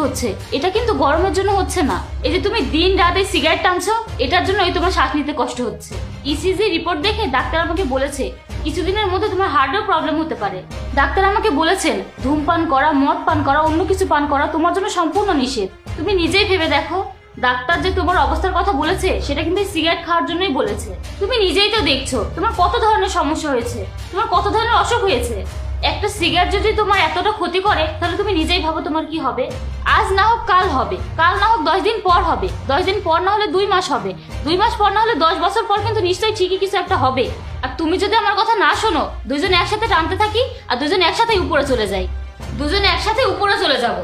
হচ্ছে, এটা কিন্তু গরমের জন্য হচ্ছে না। এই যে তুমি দিন রাত এই সিগারেট টানছো, এটার জন্যই তোমার শ্বাস নিতে কষ্ট হচ্ছে। ইসিজি রিপোর্ট দেখে ডাক্তার আমাকে বলেছে কিছুদিনের মধ্যে তোমার হার্টের প্রবলেম হতে পারে। ডাক্তার আমাকে বলেছেন ধূমপান করা, মদ পান করা, অন্য কিছু পান করা তোমার জন্য সম্পূর্ণ নিষেধ। তুমি নিজেই ভেবে দেখো, ডাক্তার যে তোমার অবস্থার কথা বলেছে সেটা কিন্তু সিগারেট খাওয়ার জন্যই বলেছে। তুমি নিজেই তো দেখছো তোমার কত ধরনের সমস্যা হয়েছে, তোমার কত ধরনের অসুখ হয়েছে। একটা সিগারেট যদি তোমার এতটা ক্ষতি করে তাহলে তুমি নিজেই ভাবো তোমার কি হবে। আজ না হোক কাল হবে, কাল না হোক 10 দিন পর হবে, 10 দিন পর না হলে 2 মাস হবে, 2 মাস পর না হলে 10 বছর পর কিন্তু নিশ্চয়ই ঠিকই কিছু একটা হবে। আর তুমি যদি আমার কথা না শোনো, দুজনে একসাথে টানতে থাকি আর দুজনে একসাথে উপরে চলে যাই, দুজনে একসাথে উপরে চলে যাবো।